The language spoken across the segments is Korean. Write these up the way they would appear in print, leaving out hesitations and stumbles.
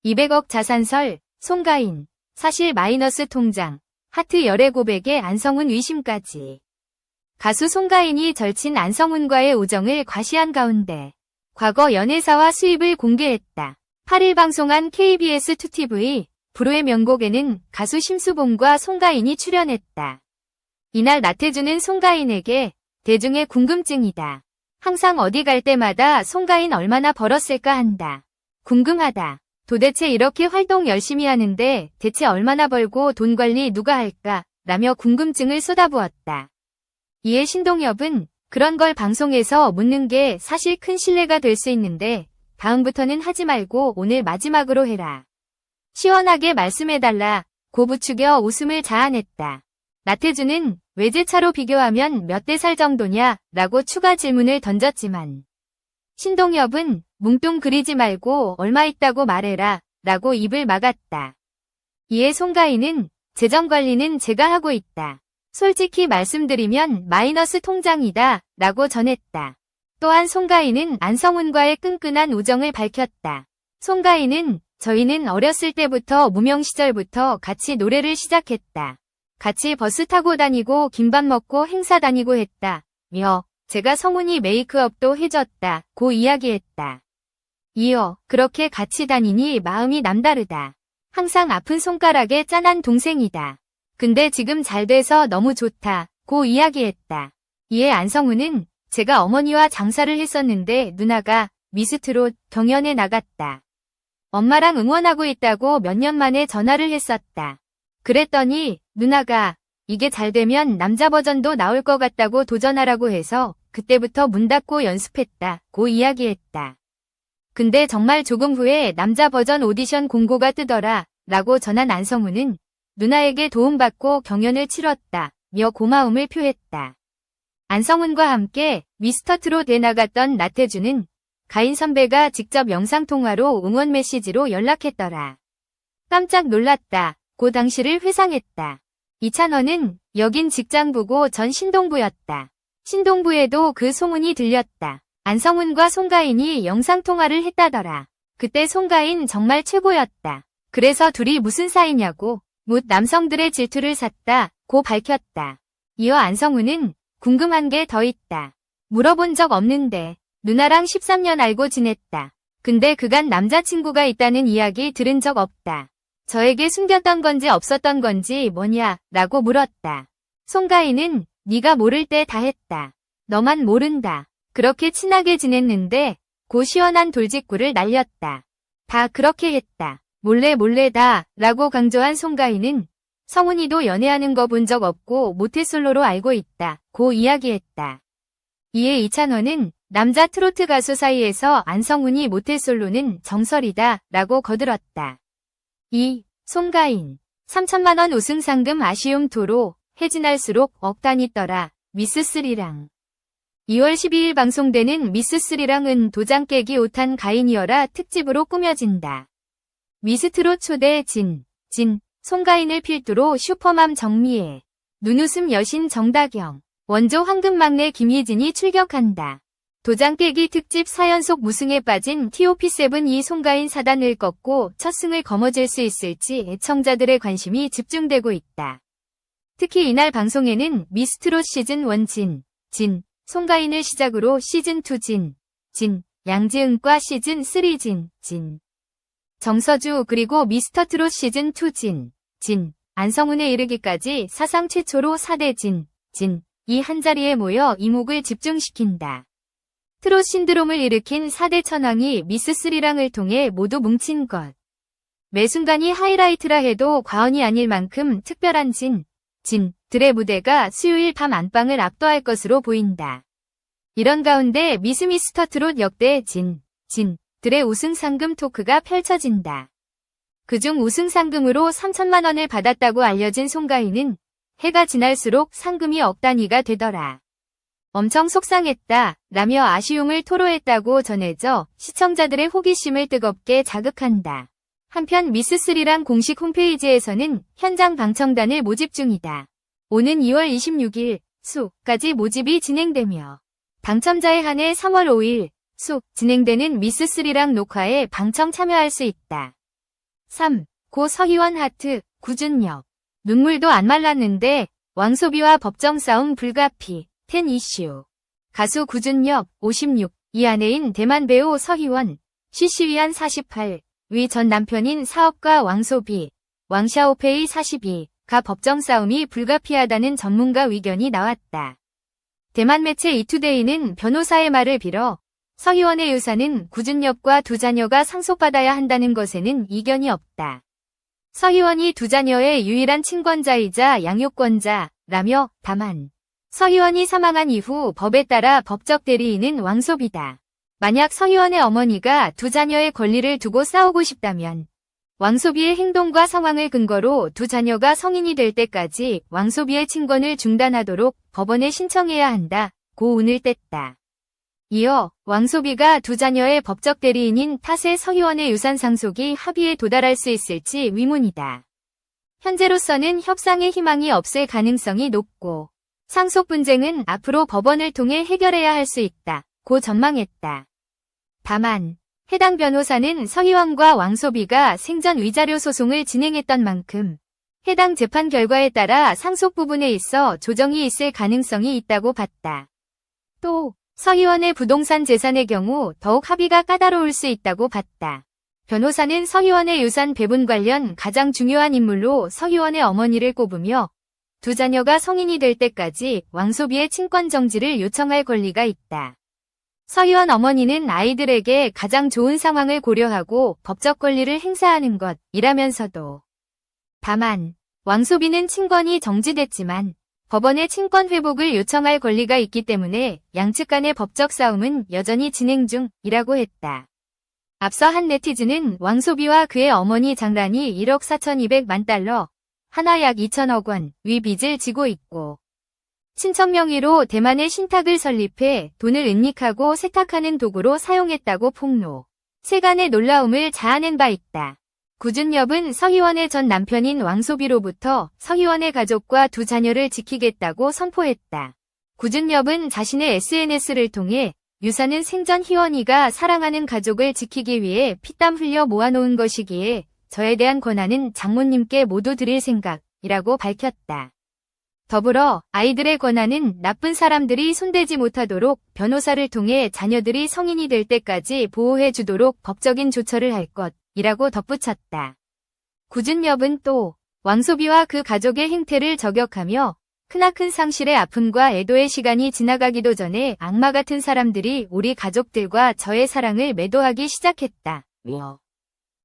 200억 자산설, 송가인, 사실 마이너스 통장, 하트 열애 고백에 안성훈 의심까지. 가수 송가인이 절친 안성훈과의 우정을 과시한 가운데 과거 연애사와 수입을 공개했다. 8일 방송한 KBS 2TV 불후의 명곡에는 가수 심수봉과 송가인이 출연했다. 이날 나태주는 송가인에게 대중의 궁금증이다. 항상 어디 갈 때마다 송가인 얼마나 벌었을까 한다. 궁금하다. 도대체 이렇게 활동 열심히 하는데 대체 얼마나 벌고 돈 관리 누가 할까? 라며 궁금증을 쏟아부었다. 이에 신동엽은 그런 걸 방송에서 묻는 게 사실 큰 신뢰가 될 수 있는데 다음부터는 하지 말고 오늘 마지막으로 해라. 시원하게 말씀해달라. 고 부추겨 웃음을 자아냈다. 나태주는 외제차로 비교하면 몇 대 살 정도냐? 라고 추가 질문을 던졌지만 신동엽은 뭉뚱그리지 말고 얼마 있다고 말해라. 라고 입을 막았다. 이에 송가인은 재정관리는 제가 하고 있다. 솔직히 말씀드리면 마이너스 통장이다. 라고 전했다. 또한 송가인은 안성훈과의 끈끈한 우정을 밝혔다. 송가인은 저희는 어렸을 때부터 무명 시절부터 같이 노래를 시작했다. 같이 버스 타고 다니고 김밥 먹고 행사 다니고 했다. 며 제가 성훈이 메이크업도 해줬다. 고 이야기했다. 이어 그렇게 같이 다니니 마음이 남다르다. 항상 아픈 손가락에 짠한 동생이다. 근데 지금 잘 돼서 너무 좋다. 고 이야기했다. 이에 안성훈은 제가 어머니와 장사를 했었는데 누나가 미스트롯 경연에 나갔다. 엄마랑 응원하고 있다고 몇 년 만에 전화를 했었다. 그랬더니 누나가 이게 잘 되면 남자 버전도 나올 것 같다고 도전하라고 해서 그때부터 문 닫고 연습했다. 고 이야기했다. 근데 정말 조금 후에 남자 버전 오디션 공고가 뜨더라. 라고 전한 안성훈은 누나에게 도움받고 경연을 치렀다. 며 고마움을 표했다. 안성훈과 함께 미스터트롯에 나갔던 나태주는 가인 선배가 직접 영상통화로 응원 메시지로 연락했더라. 깜짝 놀랐다. 고 당시를 회상했다. 이찬원은 여긴 직장부고 전 신동부였다. 신동부에도 그 소문이 들렸다. 안성훈과 송가인이 영상통화를 했다더라. 그때 송가인 정말 최고였다. 그래서 둘이 무슨 사이냐고 묻 남성들의 질투를 샀다. 고 밝혔다. 이어 안성훈은 궁금한 게 더 있다. 물어본 적 없는데 누나랑 13년 알고 지냈다. 근데 그간 남자친구가 있다는 이야기 들은 적 없다. 저에게 숨겼던 건지 없었던 건지 뭐냐? 라고 물었다. 송가인은 네가 모를 때 다 했다. 너만 모른다. 그렇게 친하게 지냈는데 고 시원한 돌직구를 날렸다. 다 그렇게 했다. 몰래 몰래다. 라고 강조한 송가인은 성훈이도 연애하는 거 본 적 없고 모태솔로로 알고 있다. 고 이야기했다. 이에 이찬원은 남자 트로트 가수 사이에서 안성훈이 모태솔로는 정설이다. 라고 거들었다. 2. 송가인 3천만 원 우승 상금 아쉬움 토로 해지날수록 억 단위 떠라. 미스3랑 2월 12일 방송되는 미스3랑은 도장 깨기 5탄 가인이어라 특집으로 꾸며진다. 미스트롯 초대 진, 송가인을 필두로 슈퍼맘 정미애, 눈웃음 여신 정다경, 원조 황금막내 김희진이 출격한다. 도장 깨기 특집 4연속 무승에 빠진 TOP7 이 송가인 사단을 꺾고 첫 승을 거머쥘 수 있을지 애청자들의 관심이 집중되고 있다. 특히 이날 방송에는 미스트롯 시즌1 송가인을 시작으로 시즌2 양지은과 시즌3 정서주 그리고 미스터트롯 시즌2 안성훈에 이르기까지 사상 최초로 4대 이 한자리에 모여 이목을 집중시킨다. 트롯 신드롬을 일으킨 4대 천왕이 미스3랑을 통해 모두 뭉친 것. 매 순간이 하이라이트라 해도 과언이 아닐 만큼 특별한 들의 무대가 수요일 밤 안방을 압도할 것으로 보인다. 이런 가운데 미스터트롯 역대 들의 우승 상금 토크가 펼쳐진다. 그중 우승 상금으로 3천만 원을 받았다고 알려진 송가인은 해가 지날수록 상금이 억 단위가 되더라. 엄청 속상했다 라며 아쉬움을 토로했다고 전해져 시청자들의 호기심을 뜨겁게 자극한다. 한편 미스3랑 공식 홈페이지에서는 현장 방청단을 모집 중이다. 오는 2월 26일 수까지 모집이 진행되며 당첨자에 한해 3월 5일 진행되는 미스3랑 녹화에 방청 참여할 수 있다. 3. 고 서희원 하트, 구준엽. 눈물도 안 말랐는데 왕소비와 법정 싸움 불가피, 10 이슈. 가수 구준엽, 56, 이 아내인 대만 배우 서희원, CC위안 48, 위 전 남편인 사업가 왕소비, 왕샤오페이 42가 법정 싸움이 불가피하다는 전문가 의견이 나왔다. 대만 매체 이투데이는 변호사의 말을 빌어 서희원의 유산은 구준엽과 두 자녀가 상속받아야 한다는 것에는 이견이 없다. 서희원이 두 자녀의 유일한 친권자이자 양육권자라며 다만 서희원이 사망한 이후 법에 따라 법적 대리인은 왕소비다. 만약 서희원의 어머니가 두 자녀의 권리를 두고 싸우고 싶다면 왕소비의 행동과 상황을 근거로 두 자녀가 성인이 될 때까지 왕소비의 친권을 중단하도록 법원에 신청해야 한다고 운을 뗐다. 이어 왕소비가 두 자녀의 법적 대리인인 탓에 서희원의 유산 상속이 합의에 도달할 수 있을지 의문이다. 현재로서는 협상의 희망이 없을 가능성이 높고 상속 분쟁은 앞으로 법원을 통해 해결해야 할 수 있다고 전망했다. 다만 해당 변호사는 서희원과 왕소비가 생전 위자료 소송을 진행했던 만큼 해당 재판 결과에 따라 상속 부분에 있어 조정이 있을 가능성이 있다고 봤다. 또 서희원의 부동산 재산의 경우 더욱 합의가 까다로울 수 있다고 봤다. 변호사는 서희원의 유산 배분 관련 가장 중요한 인물로 서희원의 어머니를 꼽으며 두 자녀가 성인이 될 때까지 왕소비의 친권 정지를 요청할 권리가 있다. 서희원 어머니는 아이들에게 가장 좋은 상황을 고려하고 법적 권리를 행사하는 것이라면서도 다만 왕소비는 친권이 정지됐지만 법원에 친권 회복을 요청할 권리가 있기 때문에 양측 간의 법적 싸움은 여전히 진행 중이라고 했다. 앞서 한 네티즌은 왕소비와 그의 어머니 장란이 1억 4,200만 달러, 하나 약 2천억 원, 위 빚을 지고 있고 친척 명의로 대만에 신탁을 설립해 돈을 은닉하고 세탁하는 도구로 사용했다고 폭로. 세간의 놀라움을 자아낸 바 있다. 구준엽은 서희원의 전 남편인 왕소비로부터 서희원의 가족과 두 자녀를 지키겠다고 선포했다. 구준엽은 자신의 SNS를 통해 유산은 생전 희원이가 사랑하는 가족을 지키기 위해 피땀 흘려 모아놓은 것이기에 저에 대한 권한은 장모님께 모두 드릴 생각이라고 밝혔다. 더불어 아이들의 권한은 나쁜 사람들이 손대지 못하도록 변호사를 통해 자녀들이 성인이 될 때까지 보호해 주도록 법적인 조처를 할 것이라고 덧붙였다. 구준엽은 또 왕소비와 그 가족의 행태를 저격하며 크나큰 상실의 아픔과 애도의 시간이 지나가기도 전에 악마 같은 사람들이 우리 가족들과 저의 사랑을 매도하기 시작했다며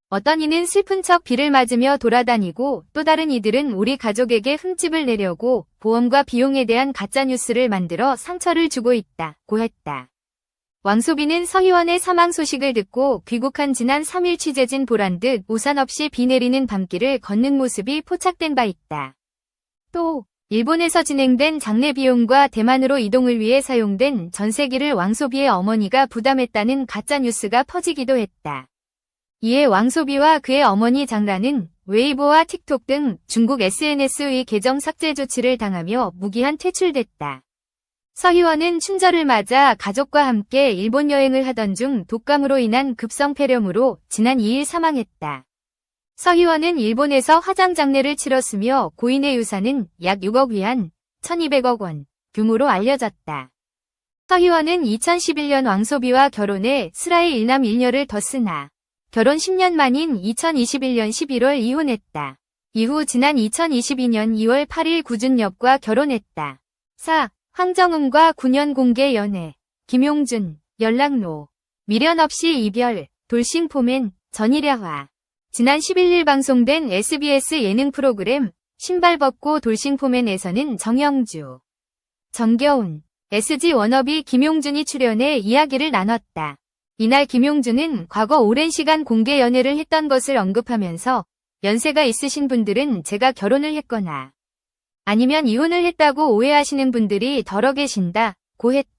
어떤 이는 슬픈 척 비를 맞으며 돌아다니고 또 다른 이들은 우리 가족에게 흠집을 내려고 보험과 비용에 대한 가짜뉴스를 만들어 상처를 주고 있다고 했다. 왕소비는 서희원의 사망 소식을 듣고 귀국한 지난 3일 취재진 보란 듯 우산 없이 비 내리는 밤길을 걷는 모습이 포착된 바 있다. 또 일본에서 진행된 장례 비용과 대만으로 이동을 위해 사용된 전세기를 왕소비의 어머니가 부담했다는 가짜뉴스가 퍼지기도 했다. 이에 왕소비와 그의 어머니 장란은 웨이보와 틱톡 등 중국 SNS의 계정 삭제 조치를 당하며 무기한 퇴출됐다. 서희원은 춘절을 맞아 가족과 함께 일본 여행을 하던 중 독감으로 인한 급성 폐렴으로 지난 2일 사망했다. 서희원은 일본에서 화장 장례를 치렀으며 고인의 유산은 약 6억 위안, 1,200억 원 규모로 알려졌다. 서희원은 2011년 왕소비와 결혼해 슬하에 1남 1녀를 뒀으나 결혼 10년 만인 2021년 11월 이혼했다. 이후 지난 2022년 2월 8일 구준엽과 결혼했다. 4. 황정음과 9년 공개 연애. 김용준, 연락노. 미련 없이 이별, 돌싱포맨, 전일야화. 지난 11일 방송된 SBS 예능 프로그램 신발 벗고 돌싱포맨에서는 정영주, 정겨운, SG 워너비 김용준이 출연해 이야기를 나눴다. 이날 김용준은 과거 오랜 시간 공개 연애를 했던 것을 언급하면서 연세가 있으신 분들은 제가 결혼을 했거나 아니면 이혼을 했다고 오해하시는 분들이 더러 계신다고 했다.